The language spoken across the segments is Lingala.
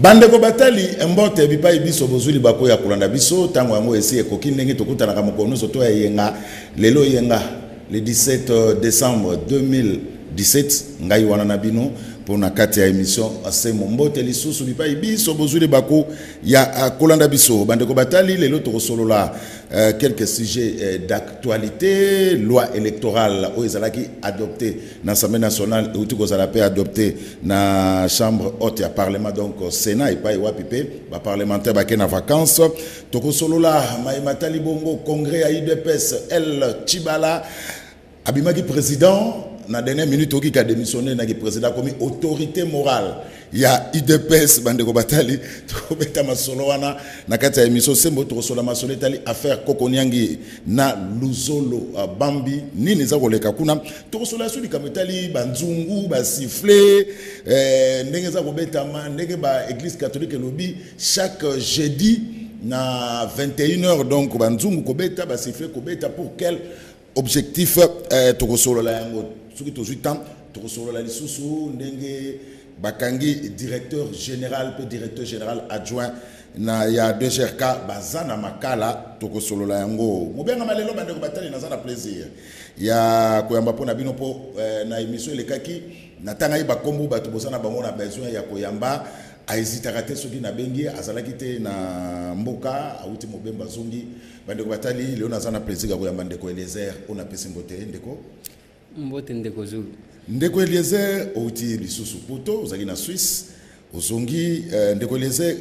Bandeko batali mbote bipai biso bozuli bako ya kulanda biso tango yango esi ekoki ndenge tokutana ka mokolo nyonso to ya yenga lelo yenga le 17 décembre 2017 ngai wana na bino pour na kati ya émission ase mbote lisusu bipai biso bozuli bako ya kulanda biso bandeko batali lelo tokosolola quelques sujets d'actualité, loi électorale au ezalaki adopté dans l'Assemblée nationale et tout kozala pe adopté dans chambre haute ya parlement donc Sénat et pas wapipe ba parlementaire ba ken en vacances tokosolola maimatali bongo congrès à UDPS El Chibala abimaki président na dernière minute oki ka démissionné na ki président comme autorité morale ya UDPS bandeko batali to beta masolo wana na kati ya émission sembo to sola masolo tali affaire kokoniangi na Luzolo Bambi nini za koleka kuna to sola suli kametali banzungu ba siffler ndenge za kobeta ndenge ba église catholique lobi chaque jeudi na 21h donc banzungu kobeta ba siffler kobeta pour quel objectif to sola yango soki to 8 ans to sola lisusu ndenge bakangi directeur général pe directeur général adjoint na ya DGRK bazana makala toko solola yango mobenga malelo bandeko batali na zana plaisir ya koyamba pona bino po na émission lekaki na tanga iba kombo bato bosana bango na besoin ya koyamba aizitaka te soki na bengi azalaki te na mboka awuti mobemba zongi bandeko batali leo na zana plaisir ya koyamba ndeko Eliezer ona pesi mbote ndeko mbote ndeko Zulu ndeko Eliezer outi lisusu poto ozaki na Suisse ozongi ndeko Eliezer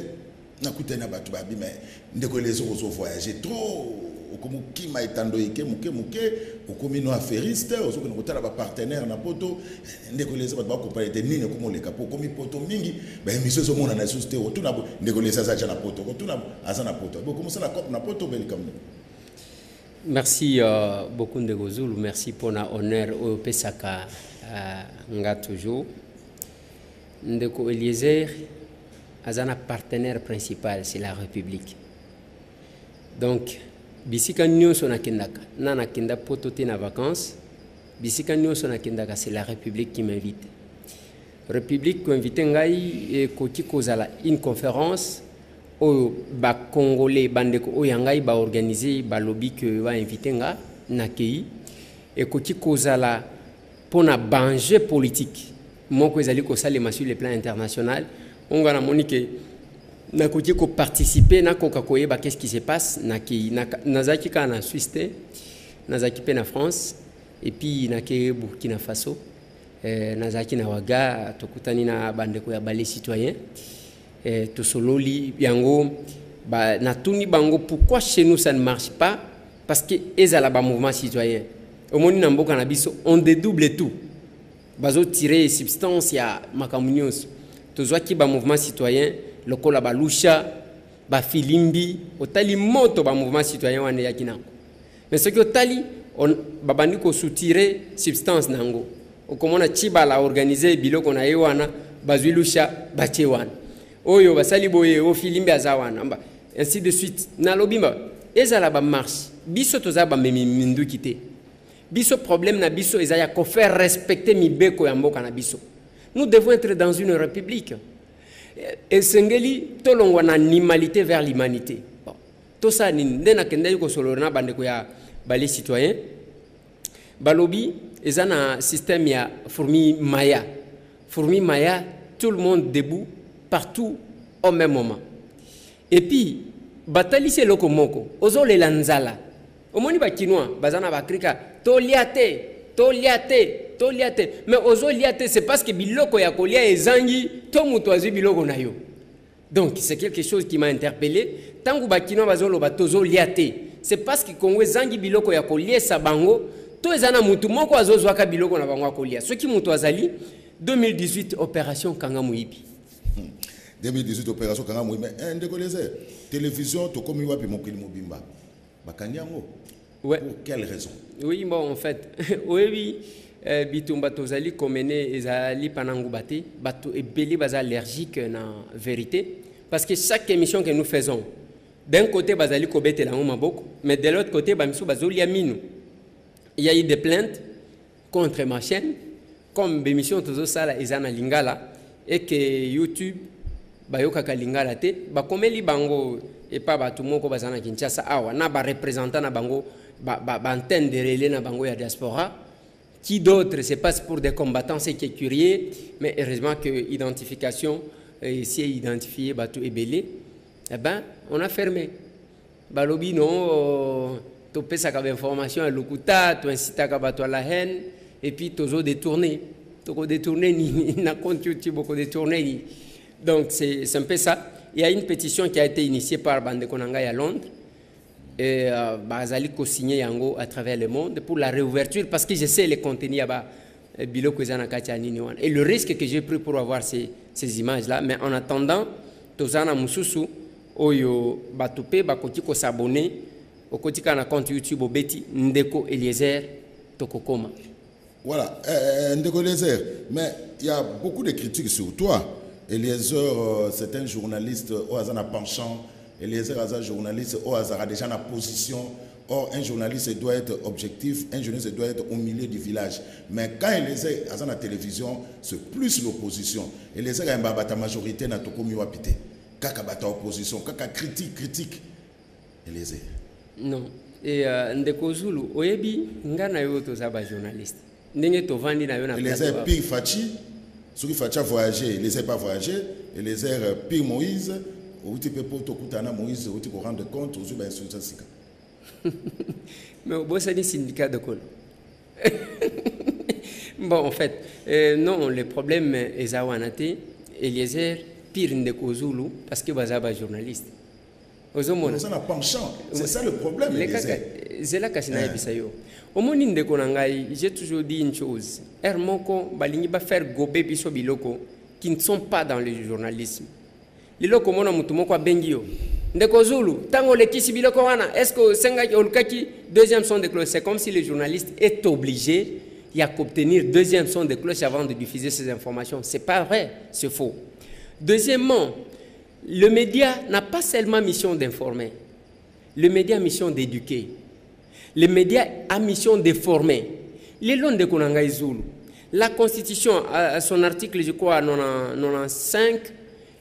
nakutana batu babi mais ndeko Eliezer ozo voyager trop okomo kima etando ike muke okomi no affairiste ozoko nakutala ba partenaire na poto ndeko Eliezer batu ba comparer te nini komo leka po komi poto mingi ba émission zo mona na société otuna ndeko Eliezer za na poto otuna azana poto bo komo sala cop na poto belkam. Merci beaucoup ndeko Zulu, merci pour na honneur au pesaka nga toujours ndeko Eliezer azana partenaire principal c'est la République donc bisika nyonso na kendaka na kenda poto te na vacances bisika nyonso na kendaka c'est la République qui m'invite République ko invite ngai e koti kozala une conférence au ba congolais bandeko o yangai ba organiser ba lobby que va inviter nga na kei e koti kozala pona banger politique moko ezali ko salema sur le plan international on va na monique na koti ko participer na ko kakoyeba qu'est-ce qui se passe na kei na zaki kana Suisse na zaki pe na France et puis na ke Burkina Faso na zaki na waga tokutani na bandeko ya balé citoyen to sololi yango ba na tuni bango pourquoi chez nous ça ne marche pas parce que ezala ba mouvement citoyen au moni na mboka na biso on dédouble tout bazo tirer substance ya makamunios to zwaki ba mouvement citoyen lokola ba lusha ba filimbi otali moto ba mouvement citoyen wane yakina mais ce que otali on babandi ko soutirer substance nango okomona Chibala organiser biloko na yewana bazwilusha bachewana oyo basali boye o filimbi azawana mba ainsi de suite na lobimba ezala ba marche biso toza ba mindu kité biso problème na biso ezaya ko faire respecter mibeko ya mboka na biso nous devons être dans une république et sengeli tolongwa na animalité vers l'humanité bon to ça ni ndena kende ko solona bandeko ya bali citoyen balobi ezana système ya fourmi maya tout le monde debout partout au même moment et puis batali c'est loko moko ozo le lanzala omoni ba kinois bazana ba krika toliate mais ozo liate c'est parce que biloko ya kolia ezangi to muto azu biloko na yo donc c'est quelque chose qui m'a interpellé tangu ba kinois bazolo ba tozo liate c'est parce que Congo ezangi biloko ya kolia sabango to ezana mutu moko azozwa ka biloko na bango kolia ce qui muto azali 2018 opération Kangamuibi 2018 opération Kangamuibi mais ndeko Eliezer télévision to komi wapi mokili mobimba bakanyango ouais pour quelle raison oui bon en fait oui bitumba tozali komene ezali panangu bate bato ebeli baza allergique na vérité parce que chaque émission que nous faisons d'un côté bazali kobetela maboko mais de l'autre côté bamisu bazoli aminu il y a eu des plaintes contre ma chaîne comme l'émission Tozo Sala Ezana Lingala et que YouTube bayokaka lingala te bakomeli bango epa bato moko baza na Kinshasa awa na représentant na bango antenne de relais na bango ya diaspora. Qui d'autre se passe pour des combattants, c'est qui est curieux, mais heureusement que l'identification, ici identifié bateau et belé, eh ben, on a fermé. Balobi non, tu peux ça comme information à l'okuta, tu incites à bateau à la haine, et puis tu as détourné. Tu as détourné, ni na compte YouTube, beaucoup détourné. Donc c'est un peu ça. Il y a une pétition qui a été initiée par Bande Konanga à Londres. Et Bazali co-signé yango à travers le monde pour la réouverture parce que je sais les contenus et le risque que j'ai pris pour avoir ces images là, mais en attendant tozana mususu oyo batupe bakoti ko s'abonner au quotidien na compte YouTube obeti Ndeko Eliezer Tokokoma. Voilà, Ndeko Eliezer, mais il y a beaucoup de critiques sur toi. Eliezer, c'est un journaliste au hasard penchant. Eliezer Aza, journaliste, au hasard a déjà la position. Or, un journaliste doit être objectif, un journaliste doit être au milieu du village. Mais quand Eliezer Aza la télévision, c'est plus l'opposition. Eliezer a une majorité dans Tokomi Wapite. Kaka bata opposition, kaka critique. Eliezer. Non. Et Ndeko Zulu, oyebi ngana yo to zaba journaliste. Ndenge to vandi na yo na Eliezer pire Fachi, ceux qui Fachi a voyagé, Eliezer pas voyagé, Eliezer pire Moïse. Tu peux pas Moïse, tu peux rendre compte aux yeux de mais au bout, c'est des syndicats de col. Bon, en fait, non, le problème est Zawanate, Eliezer, pire Ndeko Zulu, parce que vous êtes journaliste. C'est un penchant, c'est ça le problème. C'est là que c'est un au monde Ndeko Nangai, j'ai toujours dit une chose. Hermoko, Balingi va faire gober biso biloko qui ne sont pas dans le journalisme. Lilo komona mutumoko wa bengio Ndeko Zulu tango le kisi biloko wana est-ce que senga olkaki deuxième son de cloche, c'est comme si le journaliste est obligé d'obtenir deuxième son de cloche avant de diffuser ces informations. C'est pas vrai, c'est faux. Deuxièmement, le média n'a pas seulement mission d'informer. Le média a mission d'éduquer. Le média a mission de former. Lilo Ndeko Nangai Zulu, la Constitution à son article je crois 95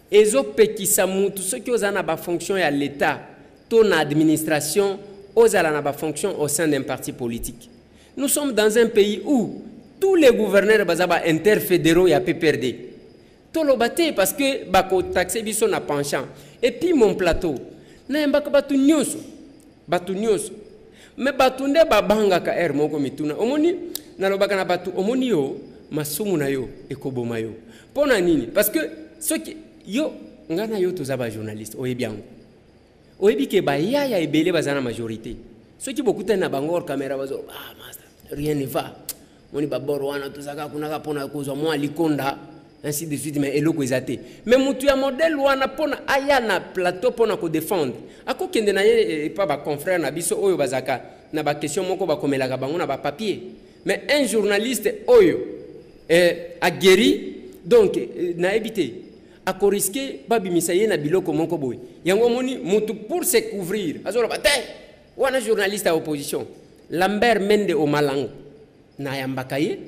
ezopekisa mutu soki ozana ba fonction ya l'État ton administration ozala na ba fonction au sein d'un parti politique. Nous sommes dans un pays où tous les gouverneurs bazaba interfédéraux ya PPRD. Tolobate parce que bako taxer biso na penchant. Et puis mon plateau na mbaka batu nyonso. Mais batunde babanga ka er moko mituna. Omoni na lobaka na batu omoni yo masumu na yo ekoboma yo. Pona nini? Parce que ceux qui yo ngana yo tozaba journaliste oyebiango oyebi ke ba yaya ebele bazana majorité ceux qui beaucoup na bangor caméra bazo master rien ne va moni baboro wana tozaka kunaka pona kozwa mwa likonda ainsi de suite mais eloko ezate mais mutu ya modèle wana pona aya na plateau pona ko défendre akokende na ye pa ba confrère na biso oyo bazaka na ba question moko ba komelaka bango na ba papier mais un journaliste oyo a guéri donc na évité à risquer babi misaye na biloko moko boy yango moni mutu pour se couvrir azolo bate wana journaliste à opposition Lambert Mende au Malang na yamba kaye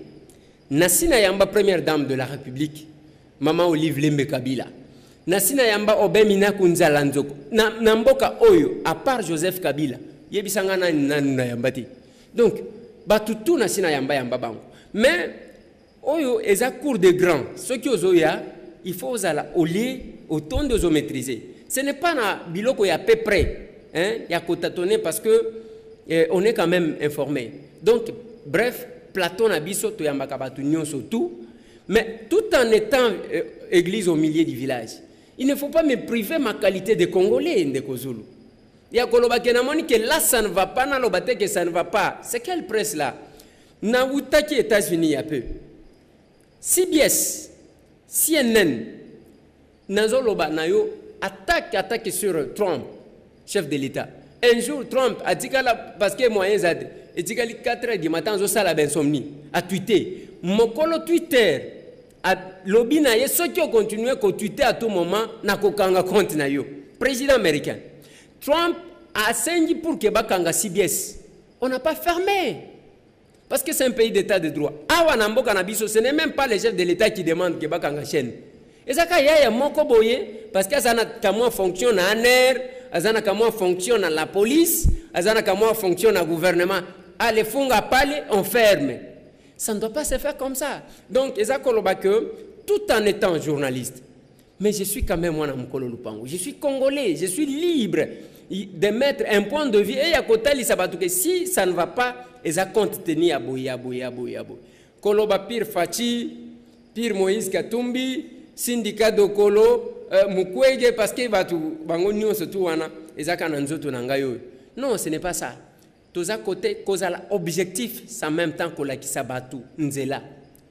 nasina yamba première dame de la République Maman Olive Lembe Kabila nasina yamba Obemina Kunzala Nzoko na mboka oyo à part Joseph Kabila yebisanga na yamba ti donc batutu nasina yamba bango mais oyo eza cour de grand ce qui ozoya il faut au lieu autant de zo maîtriser. Ce n'est pas na biloko ya peu près, hein, ya kotatone parce que on est quand même informé. Donc bref, Platon abiso to yambaka batu nyonso tout, mais tout en étant église au milieu du village. Il ne faut pas me priver ma qualité de Congolais Ndeko Zulu. Ya koloba kenamoni que là ça ne va pas na lobate que ça ne va pas. C'est quelle presse là? Na utaki États-Unis un peu. CBS CNN, Nazoloba Nayo attaque sur Trump, chef de l'État. Un jour, Trump a dit parce que moyens a dit 4 h du matin, la bensomnie, a tweeté. Mokolo Twitter, a lobby na ye, ceux qui ont continué à tweeter à tout moment, n'a qu'aucun compte na yo. Président américain. Trump a assigné pour que Bakanga CBS. On n'a pas fermé. Parce que c'est un pays d'état de droit. Awa Nambo Kanabiso, ce n'est même pas les chefs de l'État qui demandent que Bakanga chaîne. ezaka yaya moko boye parce que azana kamwa fonction na ANER, azana kamwa fonction na la police, azana kamwa fonction na gouvernement, allez funga pale on ferme. Ça ne doit pas se faire comme ça. Donc ezakoloba que tout en étant journaliste, mais je suis quand même moi Mokolo Lupango, je suis congolais, je suis libre de mettre un point de vue et à côté que si ça ne va pas, ils ont compte tenir à boya. Koloba Pire Fachi, Pire Moïse Katumbi, syndicat de Kolo, Mukwege parce que va tout bangonio surtout wana, ils ont nzoto nangayo. Non, ce n'est pas ça. Tous à côté, cause à l'objectif, c'est en même temps que la Kisabatu, Nzela.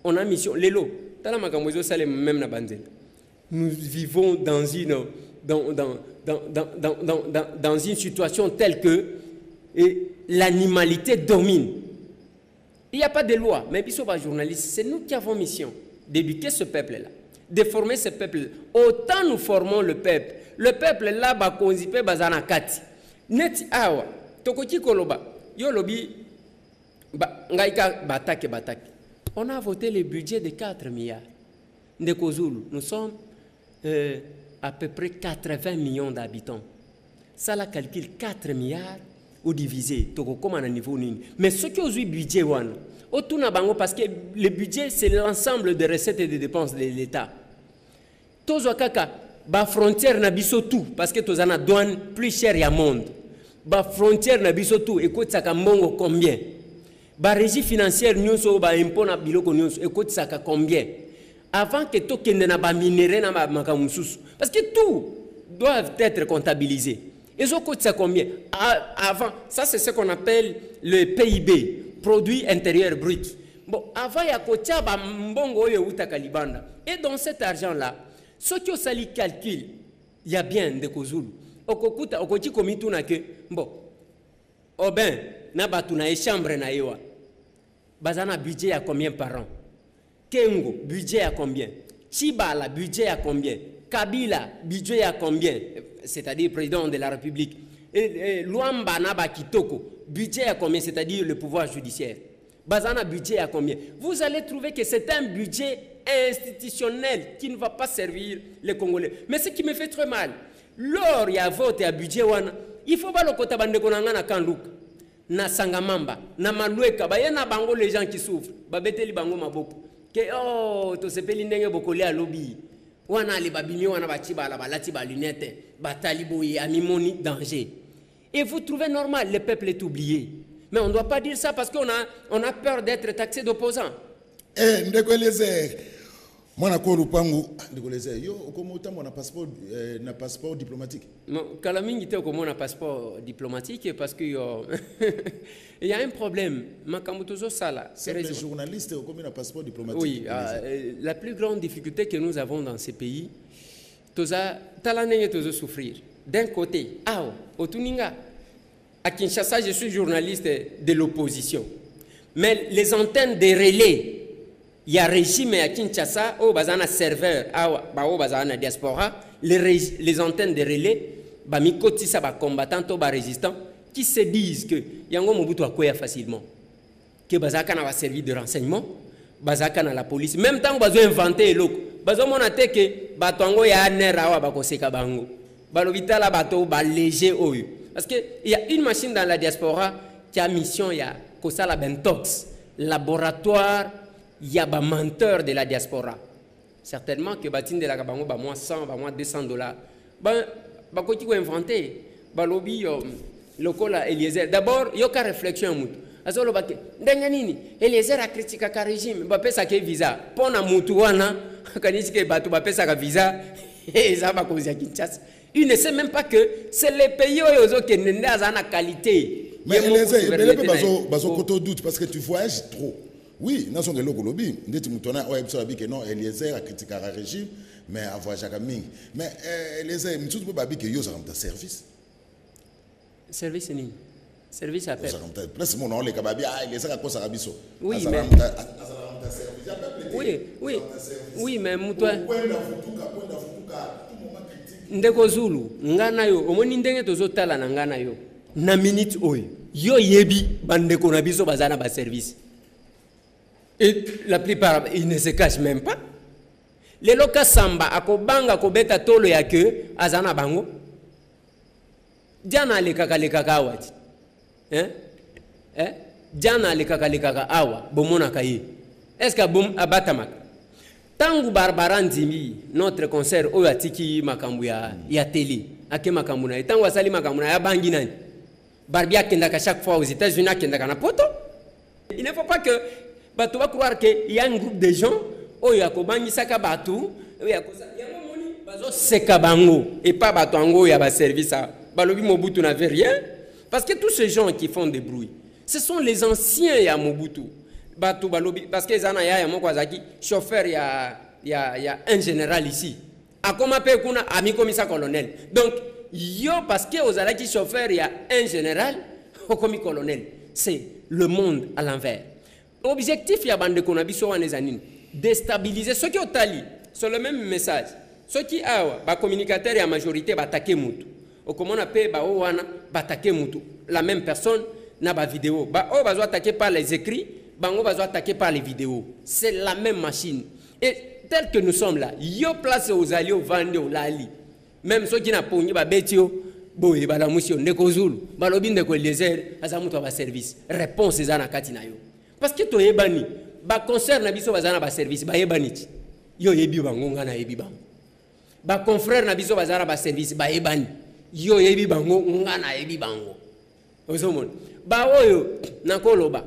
On a mission, Lelo, tala makamozo salem même na banzel. Nous vivons dans une situation telle que l'animalité domine. Il n'y a pas de loi, mais ils sont pas journalistes. C'est nous qui avons mission d'éduquer ce peuple-là, de former ce peuple. Autant nous formons le peuple. Le peuple là, bakonzipe bazana kati. Net awa, tokoti koloba, yo lobi, ngaika batake. On a voté le budget de 4 milliards. Ndekozulu, nous sommes à peu près 80 millions d'habitants. Ça la calcule 4 milliards ou divisé. Mais ce qui est le budget, parce que le budget, c'est l'ensemble des recettes et des dépenses de l'État. Tozo kaka, ba frontière na biso tout, parce que toza na douane plus cher ya monde. Ba frontière na biso tout, écoute ça mbongo combien? Ba régie financière nyonso ba impôt na biloko nyonso, écoute ça combien? Avant que tout kende na ba minéré na makamususu, parce que tout doit être comptabilisé. Et ça coûte ça combien? Avant, ça c'est ce qu'on appelle le PIB, produit intérieur brut. Bon, avant il y a kotia ba mbongo yo utaka libanda. Et dans cet argent là, ce qui sali calcul, il y a bien de kozulu. Okokuta okoti komitu na ke bon. Oh ben, na batu na chambre na yewa. Bazana budget à combien par an? Kengo, budget à combien? Chibala, budget à combien? Kabila, budget à combien? C'est-à-dire président de la République. Luamba Naba Kitoko, budget à combien? C'est-à-dire le pouvoir judiciaire. Bazana, budget à combien? Vous allez trouver que c'est un budget institutionnel qui ne va pas servir les Congolais. Mais ce qui me fait très mal, lors il y a vote à budget, il faut pas le côté de Konanga na Kandouk, na Sangamamba, na Maloueka, il y a les gens qui souffrent. Babeteli bango maboko. Que oh, to sepeli ndenge bokoli à lobby. Wana les babini wana bachiba la balati ba lunette, batalibo et amimoni danger. Et vous trouvez normal, le peuple est oublié. Mais on ne doit pas dire ça parce qu'on a peur d'être taxé d'opposants. Eh, Ndekoleze, moi na ko Lupango, Ndekoleze, yo okomuta mon passeport diplomatique. Kalamingi te okomo na passeport diplomatique parce que il y a un problème. Makamutozo sala. C'est les journalistes okomo na passeport diplomatique. Oui, la plus grande difficulté que nous avons dans ces pays, toza talanenge tozo souffrir. D'un côté, au Tuninga, à Kinshasa, je suis journaliste de l'opposition. Mais les antennes de relais, il y a régime à Kinshasa, au bazana serveur, au bazana diaspora, les antennes de relais, bamikoti sa ba combattant ou ba résistant, qui se disent que yango mobutu akoya facilement, que bazaka na va servir de renseignement, bazaka na la police, même temps bazo inventer eloko, bazo monate que batongo ya ANER awa bakoseka bango, balobita la bato ba léger oyo, parce que il y a une machine dans la diaspora qui a mission ya kosala bentox, laboratoire y a ba menteur de la diaspora. Certainement que batine de la kabango ba moins 100, ba moins $200. Ba ko ko inventer, ba lobby lokola Eliezer. D'abord, yo ka réflexion mutu. Azolo ba ke ndenge nini? Eliezer a critiqué ka régime, ba pesa ke visa. Pona mutu wana kanisi ke batu ba pesa ka visa et ça ba ko Kinshasa. Il ne sait même pas que c'est les pays oyo qui n'ont pas la qualité. Mais Eliezer, bazo koto doute parce que tu voyages trop. Oui, nous sommes au lobby. Non, Eliezer a critiqué le régime, mais a voyagé à Ming. Mais Eliezer, nous sommes pas que yo un service. Service ni. Service appel. Presque mon nom les kababi Eliezer a quoi ça rabiso. Oui, mais oui, mais muto. Ndeko Zulu, ngana yo, omoni ndenge tozotala na ngana yo. Na minute oyo. Yo yebi bandeko na biso bazana ba service. Et la plupart, ils ne se cachent même pas. lelo kasamba akobanga kobeta tolo ya ke azana bango diana le kaka awati diana le kaka awa bomona kaye est-ce que bom abatamaka tangu barbara ndimi notre concert oyo atiki makambu ya télé ake makambu na tangu asali makambu na ya bangi nani barbia kendaka chaque fois aux États-Unis kendaka na poto. Il ne faut pas que bato va croire que y a un groupe de gens oyo akobangi saka bato oyo akosa yango moni bazo seka bango et pas bato ango ya ba service a balobi Mobutu n'avait rien parce que tous ces gens qui font des bruits ce sont les anciens ya Mobutu bato balobi parce que zana ya moko azaki chauffeur ya un général ici akoma pe kuna ami komisa colonel donc yo parce que ozalaki chauffeur ya un général okomi colonel c'est le monde à l'envers. L'objectif ya bande qu'on a biso wana ezanini déstabiliser ceux qui otali sur le même message ceux qui awa ba communicateur ya majorité ba attaquer mutu okomona pe ba wana ba attaquer mutu la même personne na ba vidéo ba o bazo attaquer par les écrits bango bazo attaquer par les vidéos c'est la même machine et tel que nous sommes là yo place aux alliés au vande au lali même ceux qui na pongi ba betio boye bala musio ndeko zulu balobi ndeko Eliezer aza mutu ba service réponse ezana kati na yo parce que to yebani ba concert na biso bazana ba service ba yebani ti yo yebi bango ngana yebi bango ba confrère na biso bazana ba service ba yebani yo yebi bango ngana yebi bango ozomon ba oyo nakoloba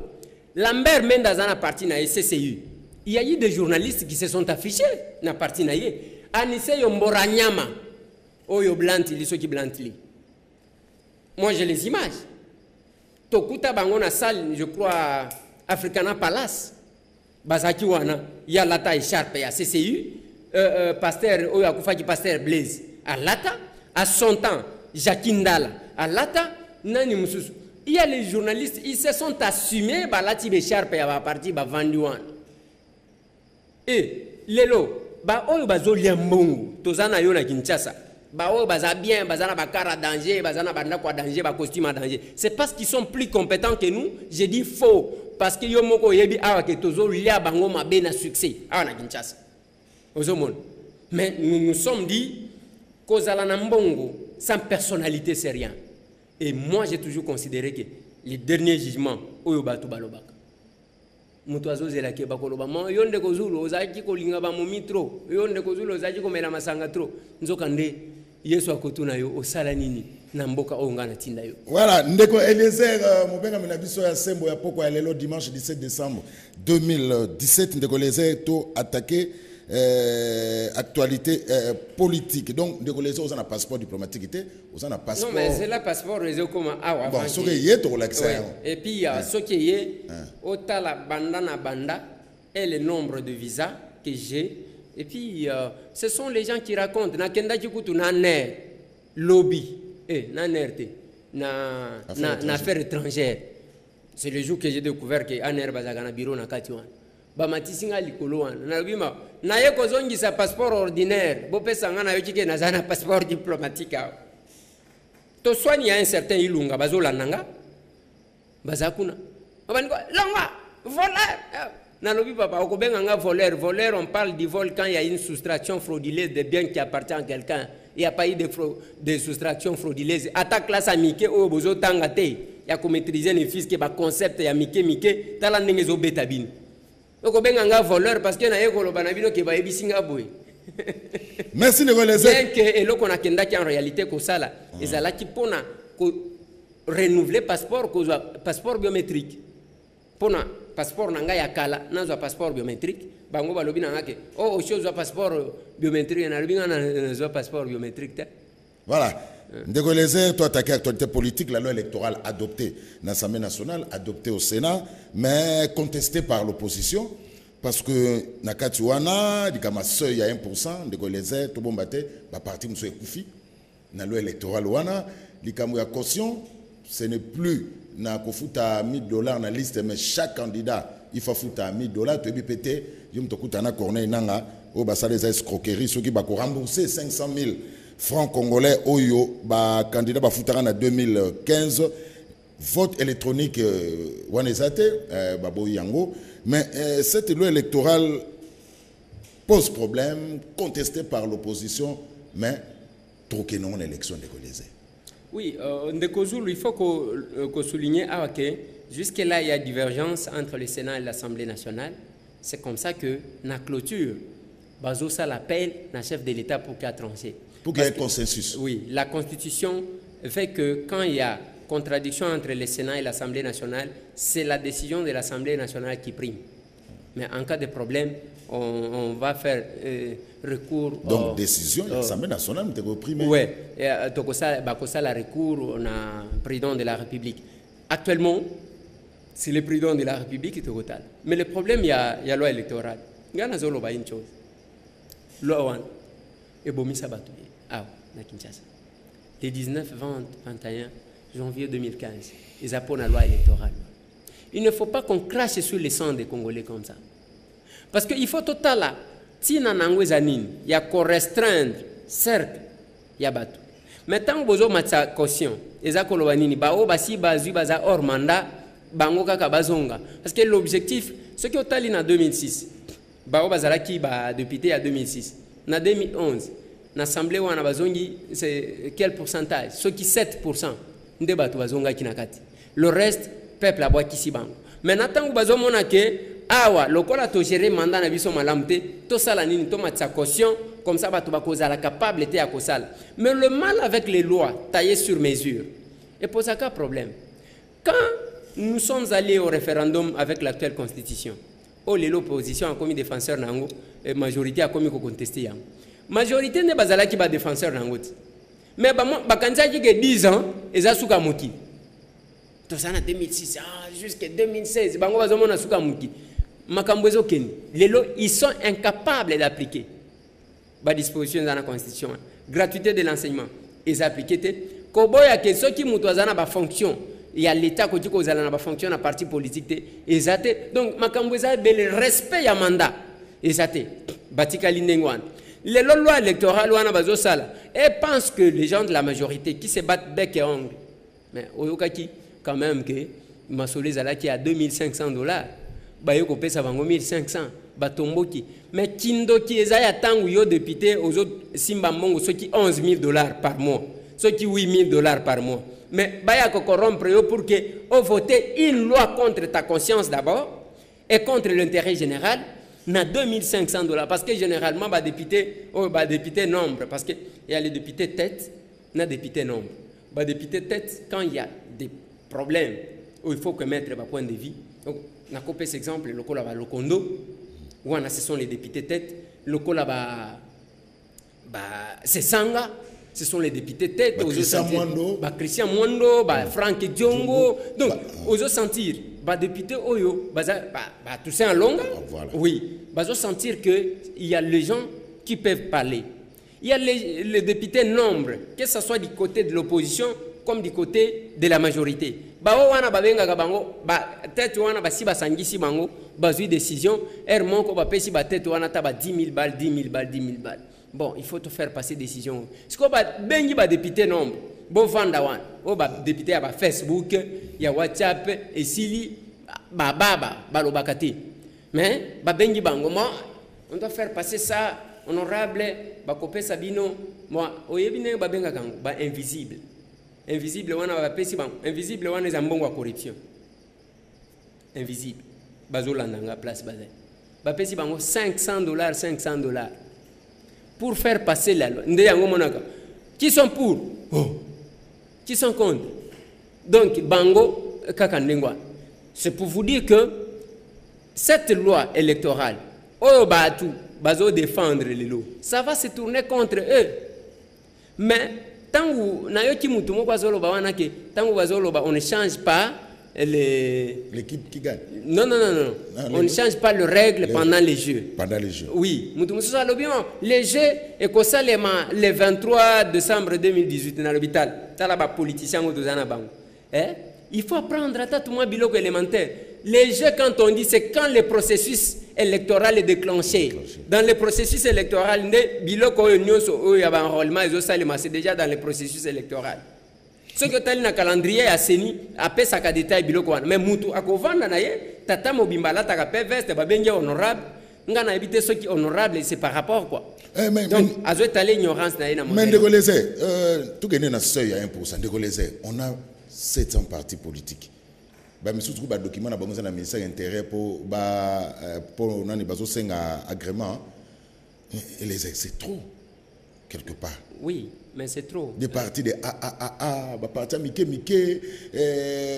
Lambert Menda zana parti na CCU il y a eu des journalistes qui se sont affichés na parti na ye Anise Yombora Nyama oyo blantili ceux qui blantili. Moi j'ai les images. Tokuta bango na salle, je crois Africana Palace. Bazaki wana ya lata écharpe ya CCU, pasteur oyo akufaki pasteur Blaise à lata à son temps Jacques Ndala à lata nani mususu. Il y a les journalistes, ils se sont assumés balati écharpe ya ba parti ba vandi wana. Et lelo ba oyo bazolia mbongo tozana yo na Kinshasa. Ba oyo baza bien, bazana ba car à danger, bazana ba ndako à danger, ba costume à danger. C'est parce qu'ils sont plus compétents que nous. J'ai dit faux parce que yo moko yebi awa ke tozo lia bango mabe na succès. Awa na Kinshasa. Ozomon. Mais nous sommes dit kozala na mbongo sans personnalité c'est rien. Et moi j'ai toujours considéré que les derniers jugements oyo batu balobaka. Mutu azozela ke bakoloba mo yonde kozulu ozaki kolinga ba momitro yonde kozulu ozaki komela masanga tro nzoka nde Yesu akotuna yo osala nini na mboka ongana tinda yo. Voilà, ndeko Eliezer mobenga menabiso ya sembo ya poko ya lelo dimanche 17 décembre 2017 ndeko Eliezer to attaqué actualité politique. Donc ndeko Eliezer osana passeport diplomatique était osana passeport. Non mais c'est la passeport réseau comme awa. Bon, so que yé to relaxer. Et puis ce qui est otala banda na banda et le nombre de visas que j'ai. Et puis, ce sont les gens qui racontent. Na kenda kikutu na ner lobby, na nerte, na affaires étrangères. C'est le jour que j'ai découvert que aner bazagana bureau na katiwan. Ba matisinga likolo wana. Na bima na ye kozongi sa passeport ordinaire. Bo pesa ngana yo kike na zana passeport diplomatique. To soigner un certain ilunga bazola nanga. Bazakuna. Abaniko longa voleur. Dans le papa, voleur, on parle du vol quand il y a une soustraction frauduleuse de biens qui appartient à quelqu'un. Il n'y a pas eu de soustraction frauduleuse. Attaque là, ça Mickey, oh, bozo tangate. Il y a qu'à maîtriser les fils qui est concept, il y a Mickey, t'as la n'engezo bétabine. Donc, on a voleur parce qu'il y a un kolobanabino qui va y Singapour. Merci de relayer. Bien que, et là, qu'on a qui en réalité, que ça là, et ça là qui pour renouveler passeport biométrique. Pour passeport nanga ya kala nazo passeport biométrique bango balobi nanga ke oh chose passeport biométrique na lobi ngana zo passeport biométrique. Voilà. Ndeko Eliezer toi attaqué actualité politique la loi électorale adoptée dans l'Assemblée nationale adoptée au Sénat mais contestée par l'opposition parce que nakati wana dikama seuil ya 1% Ndeko Eliezer to bombate ba parti muso ekufi na loi électorale wana dikamo ya caution ce n'est plus na kofuta $1000 na liste mais chaque candidat il faut futa $1000 to bipete yum to kutana Corneille nanga o basale za escroquerie ceux qui ba ko rembourser 500 000 francs congolais oyo ba candidat ba futara na 2015 vote électronique wanezate babo yango mais cette loi électorale pose problème, contesté par l'opposition, mais trop que non l'élection de Colisée. Oui, il faut qu'on souligne que jusque-là, il y a divergence entre le Sénat et l'Assemblée nationale. C'est comme ça que, la clôture, ça l'appelle le chef de l'État pour qu'il y ait tranché. Pour qu'il y ait consensus. Oui, la Constitution fait que quand il y a contradiction entre le Sénat et l'Assemblée nationale, c'est la décision de l'Assemblée nationale qui prime. Mais en cas de problème, on va faire recours. Donc, décision, l'Assemblée nationale est reprimée. Oui, ça la recours au président de la République. Actuellement, c'est le président de la République qui est total. Mais le problème, il y a la loi électorale. Il y a une chose. Loi et Bomi Sabatou. Ah, na Kinshasa. Le 19, 20, 21 janvier 2015, ils apportent la loi électorale. Il ne faut pas qu'on crache sur les sangs des Congolais comme ça. Parce qu'il faut total là, si on a il y a qu'on restreindre, certes, il y a bateau. Mais tant que vous avez caution, les akolobanini, si bazu baza hors mandat, bango kaka bazonga. Parce que l'objectif, ce qui est allé en 2006, bazalaki ba député en 2006, en 2011, l'Assemblée wana bazongi, c'est quel pourcentage? Ce qui 7%, nde batu bazonga kinakati. Le reste, peuple a boit kisi bango. Mais tant que bazo monake, awa lokola to gérer mandat na biso malamte to sala nini to matsa caution comme ça bato bakoza la capable était à kosala. Mais le mal avec les lois taillées sur mesure et pose un problème. Quand nous sommes allés au référendum avec l'actuelle constitution, l'opposition a commis défenseur nango et majorité a commis contesté yango. Majorité ne bazala ki ba défenseur nango. Mais ba kanza ki ke 10 ans ezasuka moki. To sana 2006 jusqu'à 2016 bango bazomona suka moki. Makambwezo Keni, ils sont incapables d'appliquer les dispositions de la Constitution. Gratuité de l'enseignement, ils appliquent. Koboya que ceux qui mutuazana ba fonction, il y a l'État qui kozala na ba fonction na parti politique, ils até. Donc makambweza le respect ya mandat, ils até. Batika lindengwan. Les lois électorales wana bazo sala et pensent que les gens de la majorité qui se battent bec et ongle. Mais oyokaki quand même que Masolé Zala qui a $2500. Bayoko pesa bango 1500 batomboki mais kindoki ezaya tangu yo député aux autres simba mongo ceux qui $11,000 par mois ceux qui $8,000 par mois mais bayako corrompre yo pour que on vote une loi contre ta conscience d'abord et contre l'intérêt général na $2,500 parce que généralement député nombre parce que il y a les députés tête na député nombre député tête quand il y a des problèmes où il faut que mettre un point de vue. Donc, on a copié cet exemple, le Kola Lokondo, où ce sont les députés tête, le Kola c'est Sanga, ce sont les députés tête, Christian Mwando, Franck Diongo. Donc, aux sentir, député Oyo, tout ça en longue, oui, sentir qu'il y a les gens qui peuvent parler. Il y a les députés nombre, que ce soit du côté de l'opposition comme du côté de la majorité. Wana babenga bango tête wana basi basangisi bango bazui décision monko ba pesi ba tête wana ta ba 10,000 balles 10,000 balles 10,000 balles. Bon, il faut te faire passer décision. Ce ko ba bengi ba député nombre bo vanda wana député ya ba Facebook ya WhatsApp et sili ba lobakati. Mais ba bengi bango on doit faire passer ça honorable ba kopé sabino moi oyebine ba benga kango ba invisible. Invisible, invisible, on est en bon corruption. Invisible. Bazolandanga place bazé. Bapesi bango $500, $500 pour faire passer la loi. Qui sont pour? Qui sont contre? Donc bango kakandengwa. C'est pour vous dire que cette loi électorale, bazo défendre les lois, ça va se tourner contre eux. Mais tangu nayoki mutu moko azoloba wana ke tangu bazoloba on ne change pas l'équipe qui gagne. Non. On ne change pas les règles pendant les jeux. Pendant les jeux. Oui, mutu musu alobi les jeux et ko salema le 23 décembre 2018 dans l'hôpital. Tala ba politicien ngo dozana bango. Il faut apprendre à tout moins biloko élémentaire. Les jeux, quand on dit, c'est quand le processus électoral est déclenché. Dans le processus électoral, c'est déjà dans le processus électoral. Ce que tu as un calendrier à Seni, après ça détail biloko. Mais Moutou, à Kovanda, tata Mobimbala, ta veste, babengi honorable, nga na habité ceux qui honorable c'est par rapport quoi. Donc azo étaler ignorance na ina. Mais ndégolézé tout gagné na seuil à 1%. Ndégolézé, on a 700 partis politiques. Bah mais surtout bah document na bango na ministère intérêt pour nani bazo senga agrément. Et les c'est trop quelque part. Oui, mais c'est trop. Des partis de AAA, bah parti Mike,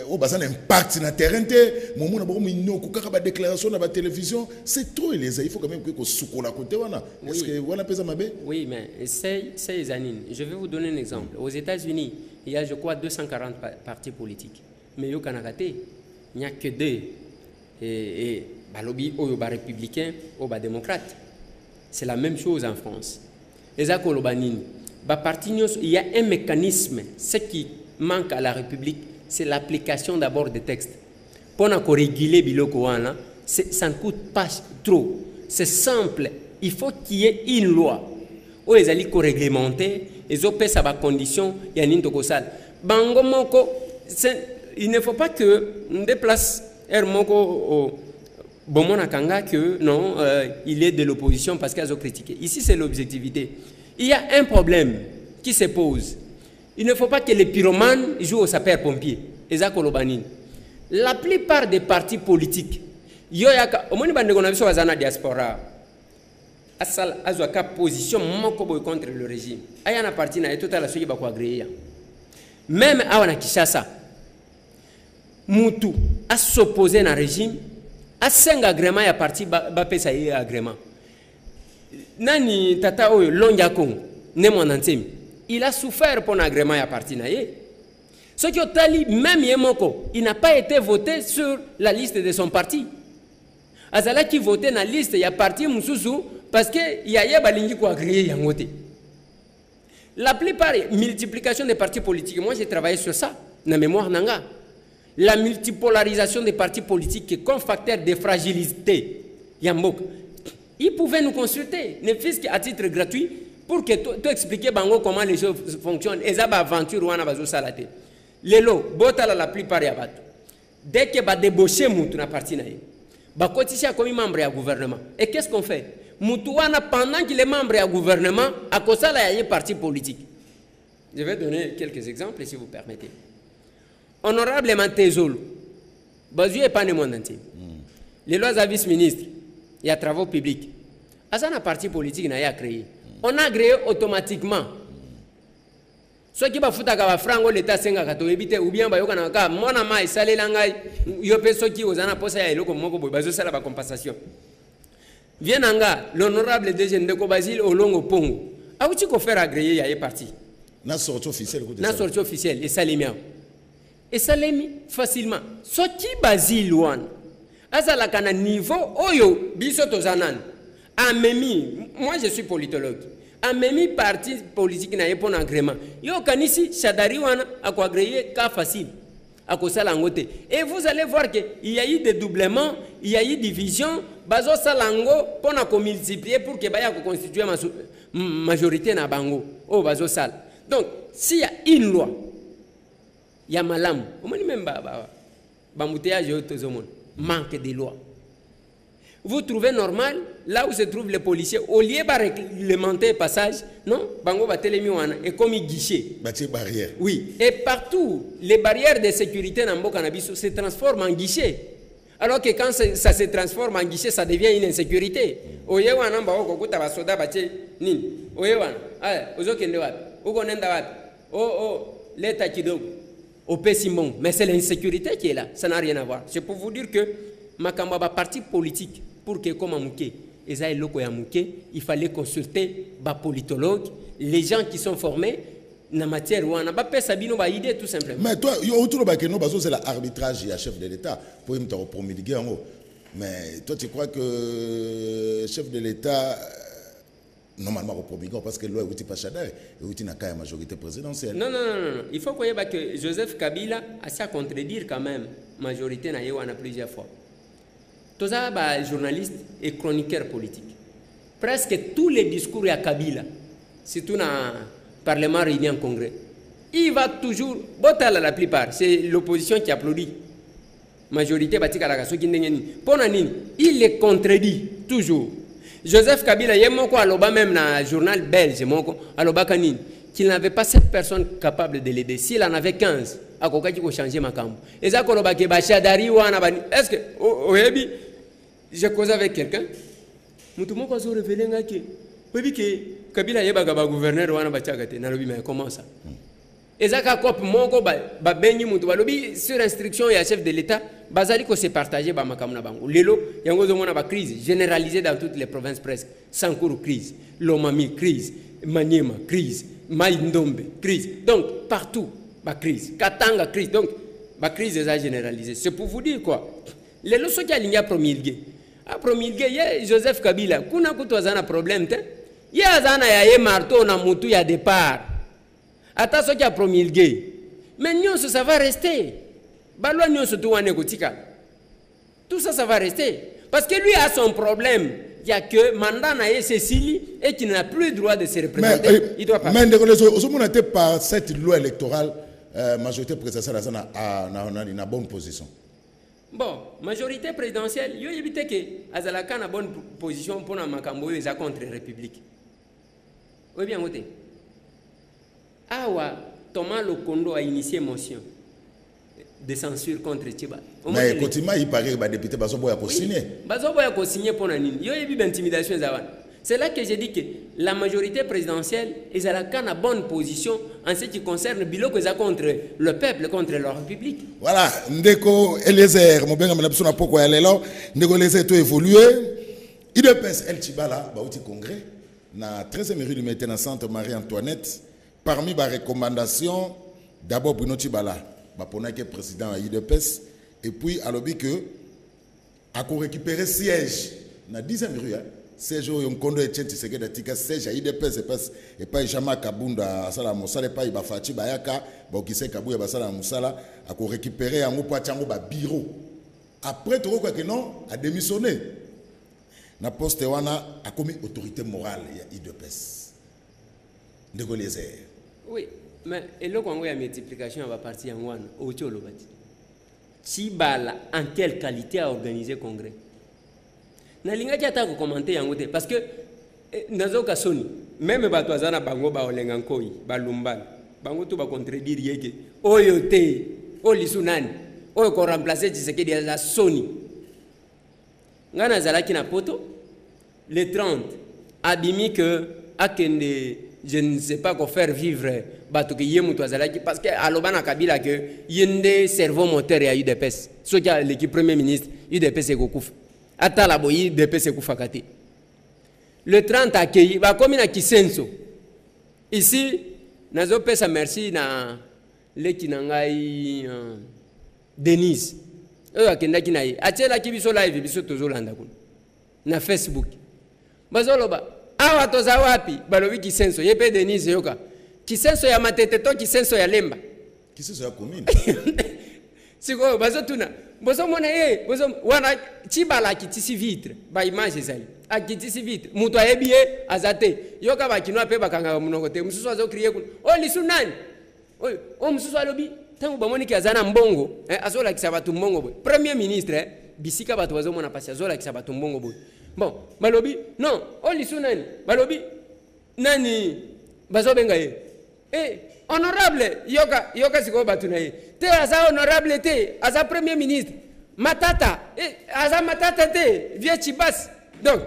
oh bah ça a un impact sur le terrain. Moment na bango mino kukaka ba déclaration na ba télévision, c'est trop les. Il faut quand même que souko la côté wana. Est-ce que voilà pesa mabe? Oui, mais c'est Zanine. Je vais vous donner un exemple. Aux États-Unis, il y a je crois 240 partis politiques. Mais au Canada, il n'y a que 2. Et lobby ou républicain ou démocrate. C'est la même chose en France. Les Akolobanini, il y a un mécanisme. Ce qui manque à la République, c'est l'application d'abord des textes. Pour réguler Biloko, ça ne coûte pas trop. C'est simple. Il faut qu'il y ait une loi où les alliés réglementer, les OP ça va condition, il y a une intokosal. Bango moko, il ne faut pas que on déplace Hermoko au Bomona Kanga que non, il est de l'opposition parce qu'ils ont critiqué. Ici c'est l'objectivité. Il y a un problème qui se pose. Il ne faut pas que les pyromanes jouent au sapeur-pompier. La plupart des partis politiques, il y a une diaspora. Azwaka position contre le régime. Ayana parti na tout à la suite bako agréé. Même awana Kinshasa, Moutou a s'opposé à un régime, a 5 agréments ya parti ba pesa y agrément. Nani tata oyo Longia Kong ne monantemi. Il a souffert pour un agrément ya parti na ye. Ce qui otali même Yemoko, il n'a pas été voté sur la liste de son parti. Azala qui votait dans la liste ya parti Moussou parce que y a balingi ko agréé yangote. La plupart multiplication des partis politiques, moi j'ai travaillé sur ça dans mémoire nanga. La multipolarisation des partis politiques comme facteur de fragilité yambok. Ils pouvaient nous consulter, ne fût-ce qu'à titre gratuit pour que tu expliquer bango comment les choses fonctionnent. Et ça va aventure wana bazo salate. Lelo botala la plupart ya bato. Dès que ba débaucher mutu na parti na ye. Ba kotisha comme membre du gouvernement. Et qu'est-ce qu'on fait? Moutouana, pendant qu'il est membre du gouvernement, à cause de ça, il y a un parti politique. Je vais donner quelques exemples, si vous permettez. Honorable Mantezolo, Bazu n'est pas le monde entier. Les lois à vice-ministre, il y a travaux publics. À ça, un parti politique n'a créé. On a créé automatiquement. Ceux qui ont fait un franc, l'État s'est évité, ou bien, mon ama, salé l'angaï, il y a des qui ont posé à l'eau comme moi, Bazu, c'est la compensation. Vienanga, l'honorable DG Ndeko Basile au long au Pongo. A où tu peux faire agréer, il y a parti. Na sortie officielle. Na sortie officielle, et ça l'est bien. Et ça l'est mis facilement. Sorti Basile Ouan. Azala kana niveau, oyo, bisoto zanan. Amemi, moi je suis politologue. Amemi parti politique n'a pas d'agrément. Yo kanisi, Chadari Wana, à quoi agréer, cas facile. À cause de l'angote. Et vous allez voir qu'il y a eu des doublements, il y a eu division, bazo salango pour na multiplier pour que baya constituer majorité na bango. Oh bazo sal. Donc s'il y a une loi, il y a malam. Au moins même bambouteillage manque de loi. Vous trouvez normal là où se trouvent les policiers au lieu de réglementer le passage, non, bango ba telemiwana et comme guichet. Bâtir barrière. Oui, et partout les barrières de sécurité dans Mbokanabiso se transforment en guichet. Alors que quand ça se transforme en guichet, ça devient une insécurité. Oye wana mba oko kuta basoda bache nini? Oye wana, ozokende wapi? Ukonenda wapi? L'état kidogo. Au Pessimon, mais c'est l'insécurité qui est là, ça n'a rien à voir. C'est pour vous dire que makamba ba parti politique pour que comme amouké ezaï loko ya mouké, il fallait consulter ba politologue, les gens qui sont formés na matière wana ba pesa bino ba idée tout simplement. Mais toi autour ba keno bazo c'est l'arbitrage ya chef de l'État pour me promulguer en haut. Mais toi tu crois que chef de l'État normalement au promulguer parce que loi outil pas chadar et outil na ka majorité présidentielle. Non, il faut croire que Joseph Kabila a ça contredire quand même majorité na yewana plusieurs fois. Tous les journalistes et chroniqueurs politiques. Presque tous les discours à Kabila, surtout dans le Parlement réuni en Congrès, il va toujours, la plupart, c'est l'opposition qui applaudit. majorité batika soki ndenge nini pona nini il les contredit toujours. Joseph Kabila yemoko aloba même na journal belge moko aloba kanini qu'il n'avait pas 7 personnes capables de l'aider. S'il en avait 15, à quoi qu'il faut changer ma cambo. Et ça, est-ce que, oyebi, j'ai causé avec quelqu'un, nous avons révélé que Kabila yeba gaba gouverneur wana bachagate na lobi mais comment ça? Et ça ka cop moko ba benyi mutu ba lobi sur instruction ya chef de l'état bazali ko se partager ba makamuna bango. Lelo yango zo mona ba crise généralisée dans toutes les provinces presque. Sankuru crise, Lomami crise, Maniema crise, Maïndombe crise. Donc partout ba crise, Katanga crise. Donc ba crise est généralisée. C'est pour vous dire quoi? Les leçons qui alignent à promulguer. À promulguer, il y a Joseph Kabila. Kuna kutwazana problème te. Il y a zana ya ye marteau na mutu ya départ. Ata so qui a promulgué. Mais nous ça va rester. Balwa nous tout wane kotika. Tout ça ça va rester parce que lui a son problème. Il y a que mandat na ye Cécilie et qui n'a plus le droit de se représenter. Il doit pas. Mais on par cette loi électorale majorité présidentielle a une bonne position. Bon, majorité présidentielle, il y a évité que Azalaka a une bonne position pour la Makambo et contre la République. Oui, bien, voté. Awa, Thomas Lokondo a initié motion de censure contre Tchiba. Mais continuellement, il paraît que les députés Bazoboya a signé. Bazoboya a signé pour la Nini. Il y a eu une intimidation. C'est là que j'ai dit que la majorité présidentielle est à la bonne position en ce qui concerne le bilan contre le peuple, contre la République. Voilà, Ndeko Eliezer, mon bien, je ne pourquoi elle est là. Ndeko Eliezer a évolué. Il dépêche El Chibala, au congrès, na 13e rue du Maintenant Centre Marie-Antoinette. Parmi les recommandations, d'abord Bruno Chibala, pour être président à IDPS, et puis à l'objet que, à récupérer siège dans la 10e rue. Siège où on conduit et siège à IDPS et pas Jama Kabunda Sala Moussala et pas Ibafati Bayaka, Bokise Kabouya Basala Moussala, à récupérer un mot bureau. Après, tout quoi que non, a démissionné. Na poste wana a commis autorité morale à IDPS. Ndeko Eliezer. Oui, mais et là quand on a multiplication va partir en wana au Tcholobati. Chibala en quelle qualité a organisé congrès? Nalinga qui attaque commenter yango te parce que nazo kasoni même bato azana bango ba olenga nkoi balumbana bango to ba contredire yeke oyo te o lisunani oyo ko remplacer Tshisekedi la soni ngana zalaki na poto le 30 abimi que akende je ne sais pas quoi faire vivre bato ke yemu to azalaki parce que alobana Kabila que yende cerveau moteur ya UDPS so qui a l'équipe premier ministre UDPS e kokufa ata la boyi DPC kufakati. Le 30 accueilli va comme na Kisenso. Ici nazo pesa merci na leki nangai Denise. Akenda kinayi. Achela kibiso live biso tozolanda kuna. Na Facebook. Bazoloba awa toza wapi balobi Kisenso yepe Denise yoka. Kisenso ya matete to Kisenso ya lemba. Kisenso ya commune. Siko bazotuna bozo mona bozo wana Chibala kitisi vitre ba image ezali akitisi vitre mutu ayebie azate yoka bakinwa pe bakanga munoko te mususu azo crier kuna o lisunani o mususu alobi tangu bamoni ki azana mbongo azola kisaba tu mbongo boy premier ministre bisika batu bazo mona pasi azola kisaba tu mbongo boy bon balobi non o lisunani balobi nani bazo benga honorable yoka siko batu na ye te aza honorable te aza premier ministre matata aza matata te vieux Chibas donc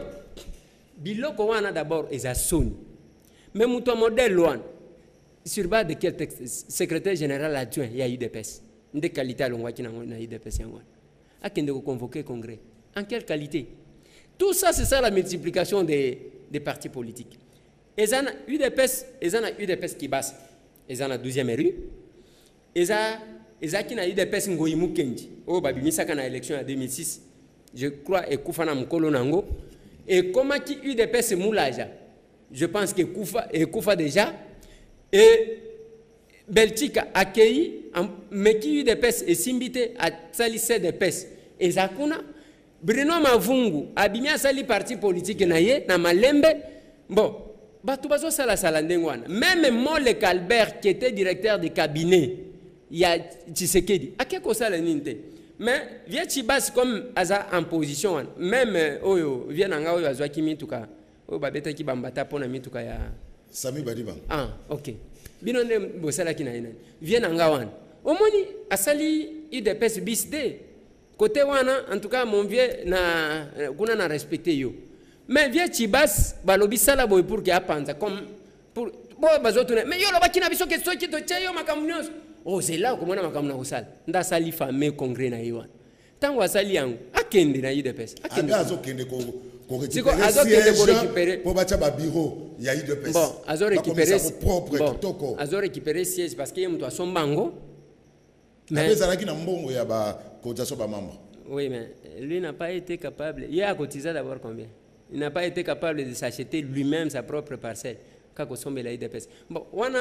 biloko wana d'abord eza soni mais muto modèle wana sur base de quel texte secrétaire général adjoint ya UDPS de qualité alongwaki na UDPS yango akende ko convoquer congrès en quelle qualité tout ça c'est ça la multiplication des partis politiques ezana UDPS qui basse ezana 12e rue ezaki na UDPS ngoyi mukenji o babimisaka na élection en 2006 je crois et kufa na mukolo nango et comment qui UDPS moulaja je pense que kufa déjà et Belgique accueilli mais qui UDPS est simbité à sali CDPS ezakuna Bruno Mavungu abimia sali parti politique na ye na malembe bon batu bazo sala ndengwana même Mole Calbert qui était directeur de cabinet il y a Tshisekedi akeko sala ninte Mais via Chibas comme aza en position même oyo via nanga oyo azwa kimi tuka oyo babeta ki bambata pona mituka ya Sami Badiba. Ah, OK. Bino ne bosala ki na ina. Via nanga wana. Omoni asali UDPS bisde. Côté wana en tout cas mon vieux na kuna na respecté yo. Mais via Chibas balobi sala boy pour que apanza comme pour boy bazotuna. Mais yo lo bakina biso ke soki to chayo makamunios. Oh, c'est là comment makamuna kosala. Nda sali fameux congrès na yo. Tango asali yango akende na UDPS. Akende azo kende ko récupérer pour battre ba bureau il y a UDPS. Bon, azo récupérer propre kitoko. Azo récupérer siège parce que yemu to sombango. Mais ça qui na mbongo ya ba cotisation ba membre. Oui, mais lui n'a pas été capable. Il a cotisé d'abord combien? Il n'a pas été capable de s'acheter lui-même sa propre parcelle. Kako sombe la UDPS. Bon, wana